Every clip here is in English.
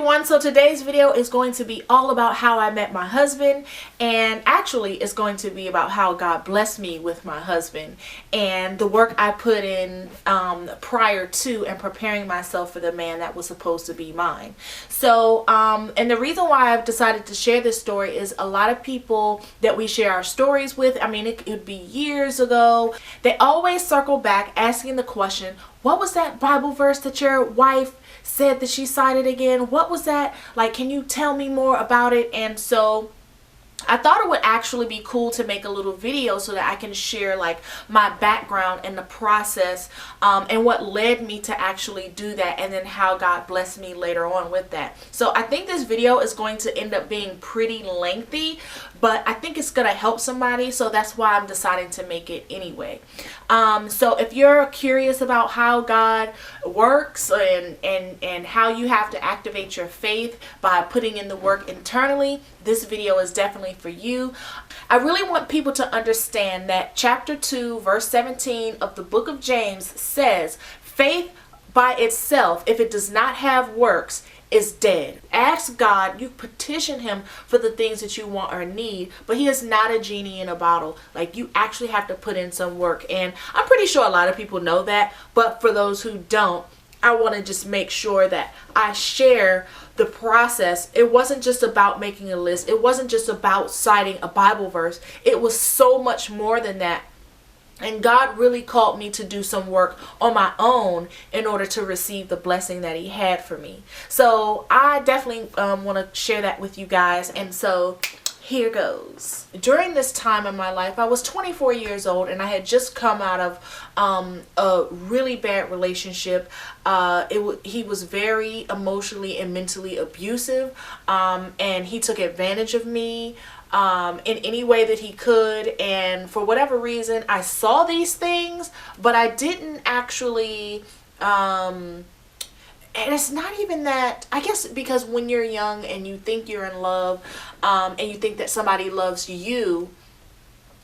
everyone, so today's video is going to be all about how I met my husband, and actually it's going to be about how God blessed me with my husband and the work I put in prior to and preparing myself for the man that was supposed to be mine. So and the reason why I've decided to share this story is a lot of people that we share our stories with, I mean it could be years ago, they always circle back asking the question, what was that Bible verse that your wife said that she cited again? What was that? Like, can you tell me more about it? And so I thought it would actually be cool to make a little video so that I can share like my background and the process and what led me to actually do that, and then how God blessed me later on with that. So I think this video is going to end up being pretty lengthy, but I think it's going to help somebody, so that's why I'm deciding to make it anyway. So if you're curious about how God works and how you have to activate your faith by putting in the work internally, this video is definitely for you. I really want people to understand that chapter 2 verse 17 of the book of James says, faith by itself, if it does not have works, is dead. Ask God, you petition him for the things that you want or need, but he is not a genie in a bottle. Like, you actually have to put in some work, and I'm pretty sure a lot of people know that, but for those who don't, I want to just make sure that I share the process. It wasn't just about making a list. It wasn't just about citing a Bible verse. It was so much more than that. And God really called me to do some work on my own in order to receive the blessing that he had for me. So I definitely want to share that with you guys. And so here goes. During this time in my life, I was 24 years old and I had just come out of a really bad relationship. He was very emotionally and mentally abusive, and he took advantage of me in any way that he could. And for whatever reason, I saw these things, but I didn't actually and it's not even that, I guess, because when you're young and you think you're in love, and you think that somebody loves you,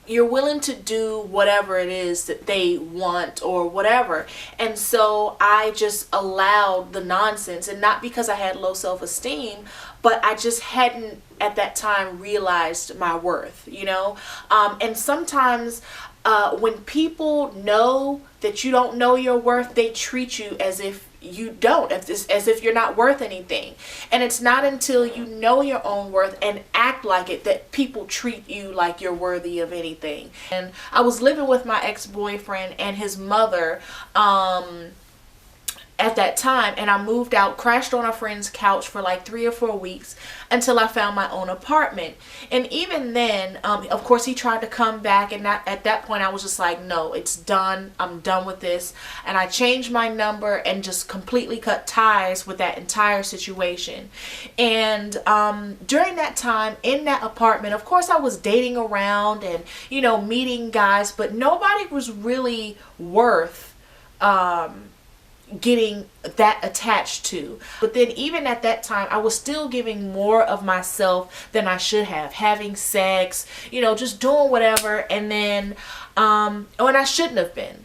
you're willing to do whatever it is that they want or whatever. And so I just allowed the nonsense, and not because I had low self-esteem, but I just hadn't at that time realized my worth, you know? And sometimes when people know that you don't know your worth, they treat you as if you don't, as if you're not worth anything. And it's not until you know your own worth and act like it that people treat you like you're worthy of anything. And I was living with my ex-boyfriend and his mother at that time, and I moved out, crashed on a friend's couch for like 3 or 4 weeks until I found my own apartment. And even then, of course, he tried to come back, and at that point I was just like, no, it's done. I'm done with this. And I changed my number and just completely cut ties with that entire situation. And during that time in that apartment, of course, I was dating around and, you know, meeting guys, but nobody was really worth getting that attached to. But then even at that time, I was still giving more of myself than I should have, having sex, you know, just doing whatever, and then when I shouldn't have been.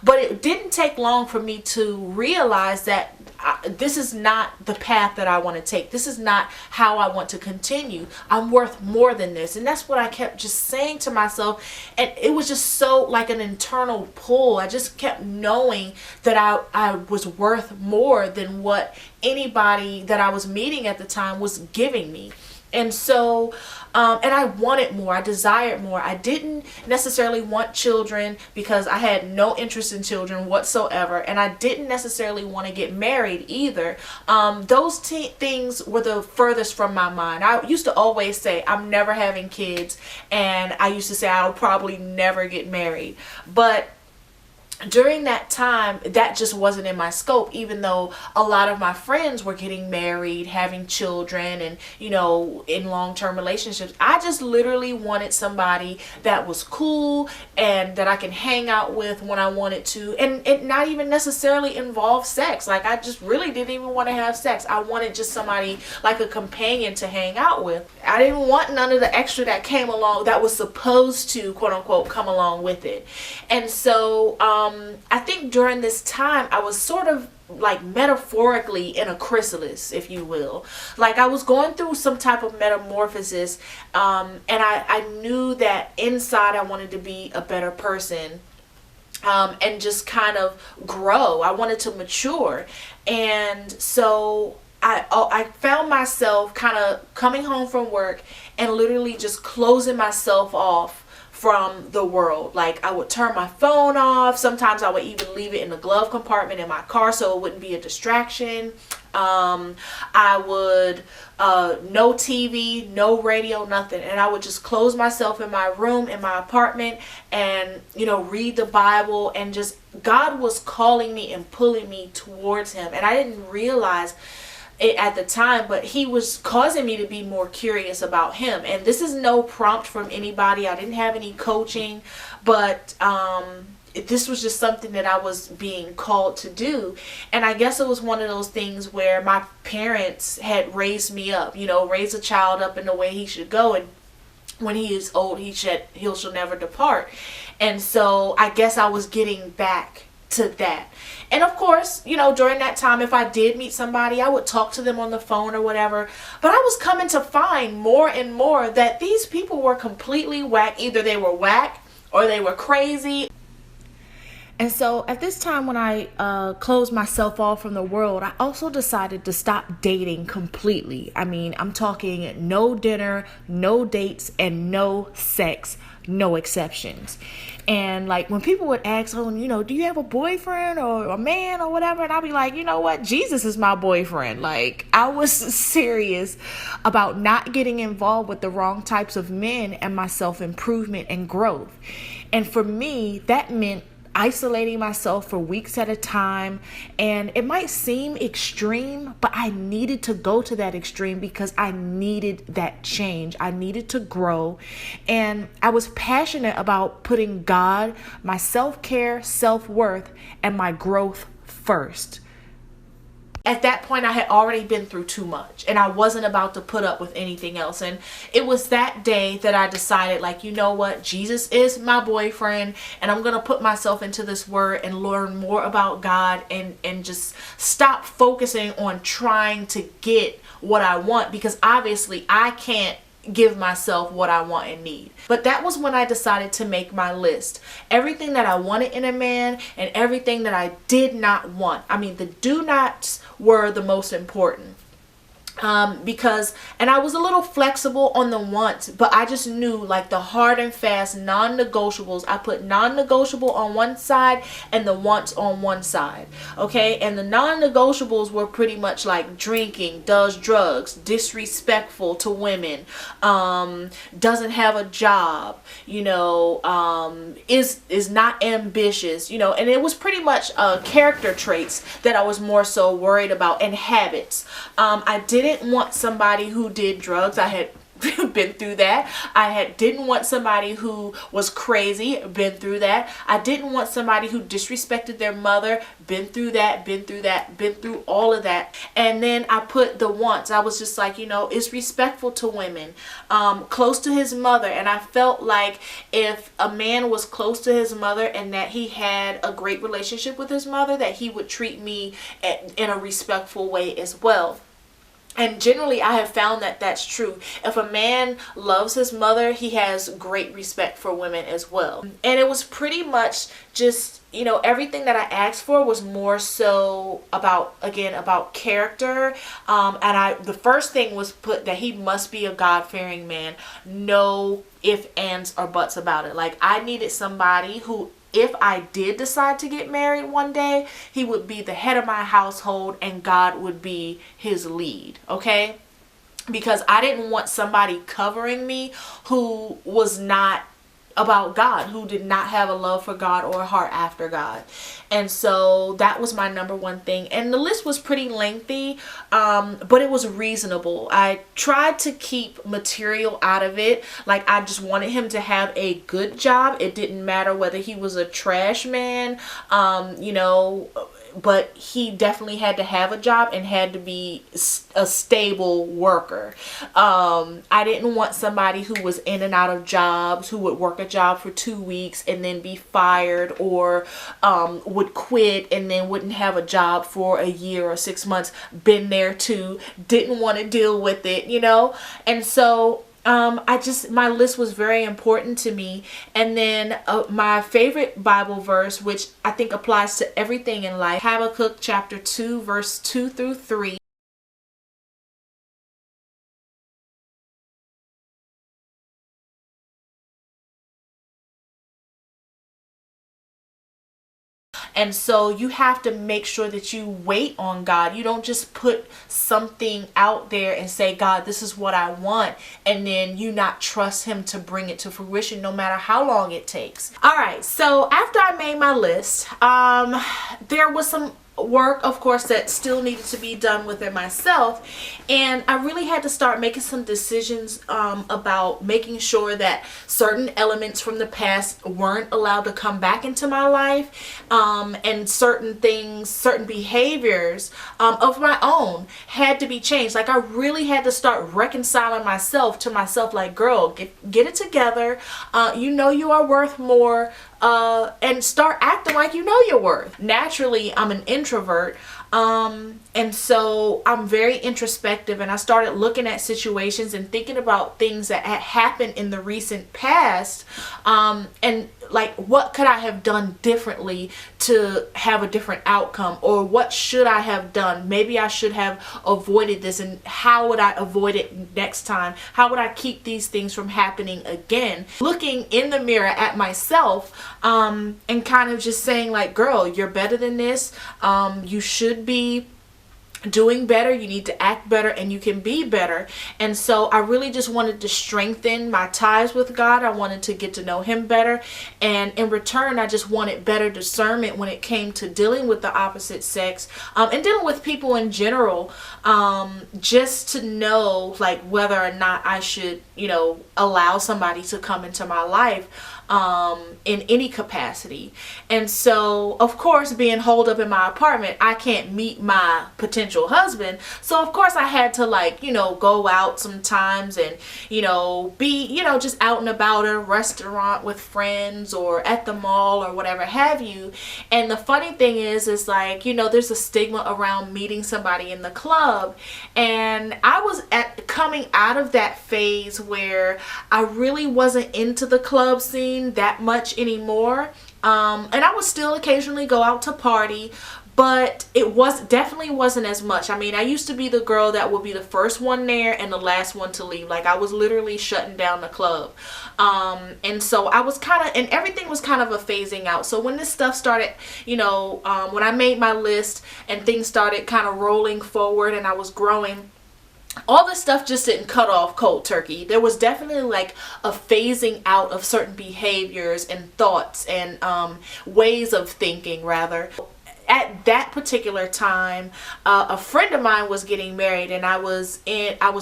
But it didn't take long for me to realize that this is not the path that I want to take. This is not how I want to continue. I'm worth more than this. And that's what I kept just saying to myself. And it was just so like an internal pull. I just kept knowing that I was worth more than what anybody that I was meeting at the time was giving me. And so, and I wanted more, I desired more. I didn't necessarily want children because I had no interest in children whatsoever. And I didn't necessarily want to get married either. Those things were the furthest from my mind. I used to always say, I'm never having kids. And I used to say, I'll probably never get married. But during that time, that just wasn't in my scope, even though a lot of my friends were getting married, having children, and, you know, in long-term relationships. I just literally wanted somebody that was cool and that I can hang out with when I wanted to, and it not even necessarily involve sex. Like, I just really didn't even want to have sex. I wanted just somebody like a companion to hang out with. I didn't want none of the extra that came along that was supposed to, quote unquote, come along with it. And so I think during this time I was sort of like metaphorically in a chrysalis, if you will. Like I was going through some type of metamorphosis, and I knew that inside I wanted to be a better person, and just kind of grow. I wanted to mature. And so I found myself kind of coming home from work and literally just closing myself off from the world. Like I would turn my phone off. Sometimes I would even leave it in the glove compartment in my car so it wouldn't be a distraction. I would no TV, no radio, nothing, and I would just close myself in my room in my apartment and read the Bible, and just God was calling me and pulling me towards him, and I didn't realize it at the time, but he was causing me to be more curious about him. And this is no prompt from anybody. I didn't have any coaching, but this was just something that I was being called to do. And I guess it was one of those things where my parents had raised me up, raise a child up in the way he should go, and when he is old he shall never depart. And so I guess I was getting back to that. And of course, during that time, if I did meet somebody, I would talk to them on the phone or whatever. But I was coming to find more and more that these people were completely whack. Either they were whack or they were crazy. And so at this time when I closed myself off from the world, I also decided to stop dating completely. I mean, I'm talking no dinner, no dates, and no sex, no exceptions. And like when people would ask, do you have a boyfriend or a man or whatever? And I'd be like, you know what? Jesus is my boyfriend. Like I was serious about not getting involved with the wrong types of men and my self-improvement and growth. And for me, that meant isolating myself for weeks at a time. And it might seem extreme, but I needed to go to that extreme because I needed that change. I needed to grow. And I was passionate about putting God, my self-care, self-worth, and my growth first. At that point, I had already been through too much, and I wasn't about to put up with anything else. And it was that day that I decided, like, you know what? Jesus is my boyfriend, and I'm going to put myself into this word and learn more about God, and just stop focusing on trying to get what I want, because obviously I can't give myself what I want and need. But that was when I decided to make my list. Everything that I wanted in a man and everything that I did not want. I mean, the do nots were the most important. And I was a little flexible on the wants, but I just knew, like, the hard and fast non-negotiables. I put non-negotiable on one side and the wants on one side. Okay. And the non-negotiables were pretty much like drinking, does drugs, disrespectful to women, doesn't have a job, is not ambitious, and it was pretty much character traits that I was more so worried about, and habits. I didn't want somebody who did drugs. I had been through that. Didn't want somebody who was crazy. Been through that. I didn't want somebody who disrespected their mother. Been through that. Been through all of that. And then I put the wants. I was just like, is respectful to women, close to his mother. And I felt like if a man was close to his mother and that he had a great relationship with his mother, that he would treat me in a respectful way as well. And generally, I have found that that's true. If a man loves his mother, he has great respect for women as well. And it was pretty much just, everything that I asked for was more so about character. And the first thing was put that he must be a God-fearing man. No ifs, ands, or buts about it. Like, I needed somebody who, if I did decide to get married one day, he would be the head of my household and God would be his lead, okay? Because I didn't want somebody covering me who was not about God, who did not have a love for God or a heart after God. And so that was my number one thing. And the list was pretty lengthy, but it was reasonable. I tried to keep material out of it. Like, I just wanted him to have a good job. It didn't matter whether he was a trash man, but he definitely had to have a job and had to be a stable worker. I didn't want somebody who was in and out of jobs, who would work a job for 2 weeks and then be fired, or would quit and then wouldn't have a job for a year or 6 months. Been there too, didn't want to deal with it, you know. And so my list was very important to me. And then my favorite Bible verse, which I think applies to everything in life, Habakkuk chapter 2 verse 2 through 3. And so you have to make sure that you wait on God. You don't just put something out there and say, God, this is what I want, and then you not trust him to bring it to fruition, no matter how long it takes. All right, so after I made my list, there was some work, of course, that still needed to be done within myself, and I really had to start making some decisions about making sure that certain elements from the past weren't allowed to come back into my life, and certain things, certain behaviors of my own had to be changed. Like, I really had to start reconciling myself to myself, like, girl, get it together. You know you are worth more. And start acting like you know your worth. Naturally, I'm an introvert, and so I'm very introspective, and I started looking at situations and thinking about things that had happened in the recent past, and like, what could I have done differently to have a different outcome, or what should I have done? Maybe I should have avoided this, and how would I avoid it next time? How would I keep these things from happening again? Looking in the mirror at myself, and kind of just saying, like, girl, you're better than this. You should be doing better, you need to act better, and you can be better. And so I really just wanted to strengthen my ties with God. I wanted to get to know him better, and in return I just wanted better discernment when it came to dealing with the opposite sex, and dealing with people in general, just to know, like, whether or not I should, you know, allow somebody to come into my life in any capacity. And so, of course, being holed up in my apartment, I can't meet my potential husband. So of course I had to, like, you know, go out sometimes and, you know, be, you know, just out and about at a restaurant with friends or at the mall or whatever have you. And the funny thing is like, you know, there's a stigma around meeting somebody in the club, and I was coming out of that phase where I really wasn't into the club scene that much anymore, and I would still occasionally go out to party, but it definitely wasn't as much. I mean, I used to be the girl that would be the first one there and the last one to leave. Like, I was literally shutting down the club, and so I was kind of, and everything was kind of a phasing out. So when this stuff started, you know, when I made my list and things started kind of rolling forward and I was growing, all this stuff just didn't cut off cold turkey. There was definitely like a phasing out of certain behaviors and thoughts and ways of thinking, rather. At that particular time, a friend of mine was getting married, and I was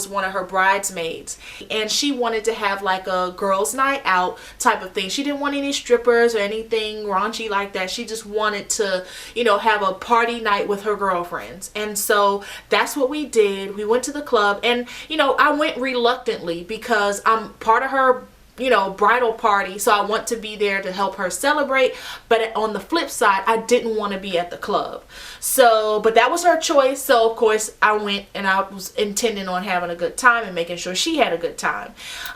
one of her bridesmaids, and she wanted to have like a girls' night out type of thing. She didn't want any strippers or anything raunchy like that. She just wanted to, you know, have a party night with her girlfriends. And so that's what we did. We went to the club, and, you know, I went reluctantly because I'm part of her, you know, bridal party, so I want to be there to help her celebrate. But on the flip side, I didn't want to be at the club. So, but that was her choice. So of course I went, and I was intending on having a good time and making sure she had a good time.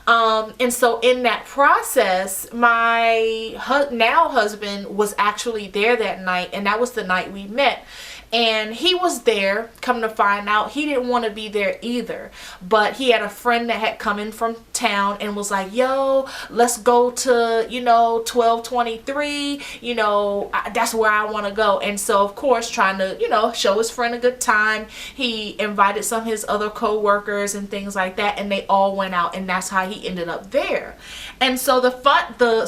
And so in that process, my now husband was actually there that night, and that was the night we met. And he was there. Come to find out, he didn't want to be there either, but he had a friend that had come in from town and was like, yo, let's go to, you know, 1223, you know, that's where I want to go. And so of course, trying to, you know, show his friend a good time, he invited some of his other co-workers and things like that, and they all went out, and that's how he ended up there. And so the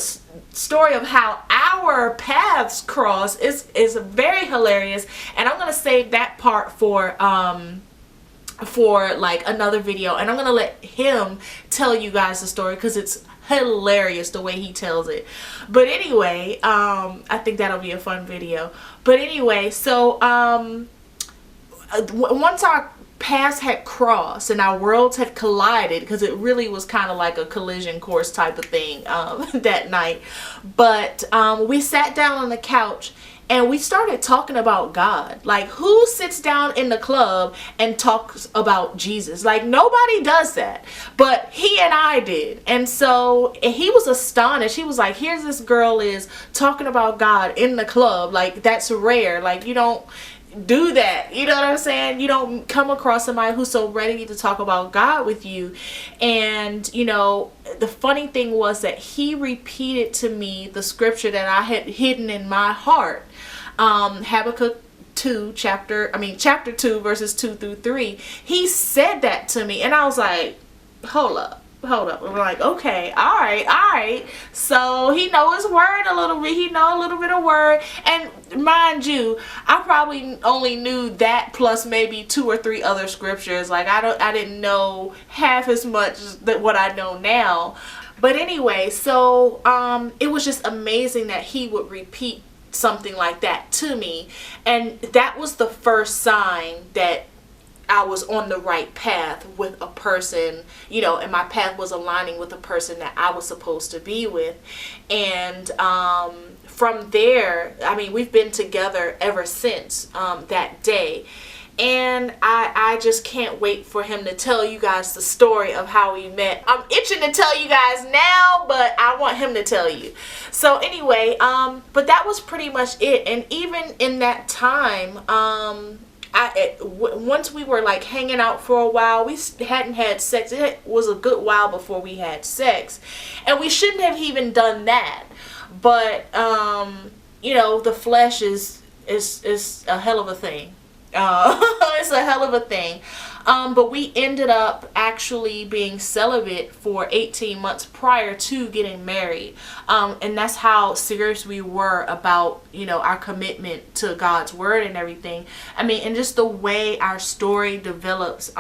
story of how our paths cross is very hilarious, and I'm gonna save that part for for like another video, and I'm gonna let him tell you guys the story because it's hilarious the way he tells it. But anyway, I think that'll be a fun video. But anyway, so once our paths had crossed and our worlds had collided, because it really was kind of like a collision course type of thing that night, but we sat down on the couch and we started talking about God. Like, who sits down in the club and talks about Jesus? Like, nobody does that. But he and I did. And so he was astonished. He was like, here's this girl is talking about God in the club. Like, that's rare. Like, you don't do that. You know what I'm saying? You don't come across somebody who's so ready to talk about God with you. And, you know, the funny thing was that he repeated to me the scripture that I had hidden in my heart. Habakkuk 2, chapter 2, verses 2 through 3. He said that to me and I was like, hold up. We're like, okay, all right. So he know his word a little bit. He know a little bit of word. And mind you, I probably only knew that plus maybe 2 or 3 other scriptures. Like, I didn't know half as much that what I know now. But anyway, so it was just amazing that he would repeat something like that to me. And that was the first sign that I was on the right path with a person, you know, and my path was aligning with the person that I was supposed to be with. And from there, I mean, we've been together ever since that day. And I just can't wait for him to tell you guys the story of how we met. I'm itching to tell you guys now, but I want him to tell you. So anyway, but that was pretty much it. And even in that time, once we were like hanging out for a while, we hadn't had sex. It was a good while before we had sex, and we shouldn't have even done that. But you know, the flesh is a hell of a thing. It's a hell of a thing. But we ended up actually being celibate for 18 months prior to getting married. And that's how serious we were about, you know, our commitment to God's word and everything. I mean, and just the way our story develops,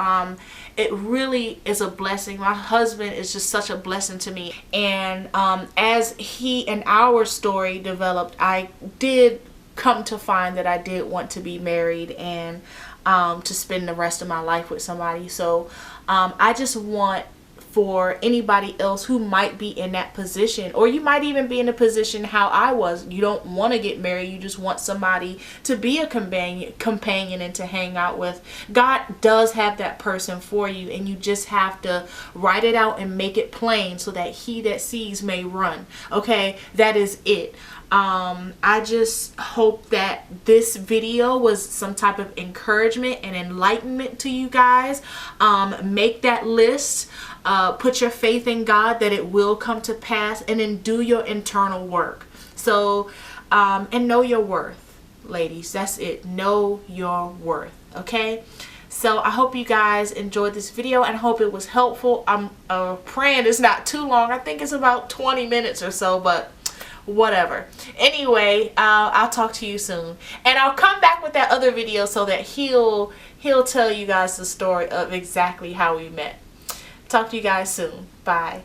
it really is a blessing. My husband is just such a blessing to me. And as he and our story developed, I did come to find that I did want to be married and to spend the rest of my life with somebody. So I just want for anybody else who might be in that position, or you might even be in a position how I was. You don't want to get married, you just want somebody to be a companion and to hang out with. God does have that person for you, and you just have to write it out and make it plain so that he that sees may run. Okay, that is it. I just hope that this video was some type of encouragement and enlightenment to you guys. Make that list. Put your faith in God that it will come to pass, and then do your internal work. So, and know your worth, ladies. That's it. Know your worth. Okay? So I hope you guys enjoyed this video and hope it was helpful. I'm praying it's not too long. I think it's about 20 minutes or so, but whatever. Anyway, I'll talk to you soon, and I'll come back with that other video so that he'll tell you guys the story of exactly how we met. Talk to you guys soon. Bye.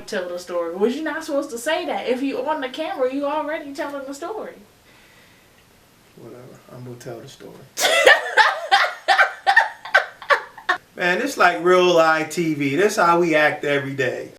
Tell the story. Was you not supposed to say that? If you on the camera, you already telling the story. Whatever. I'm gonna tell the story. Man, it's like real live TV. This is how we act every day.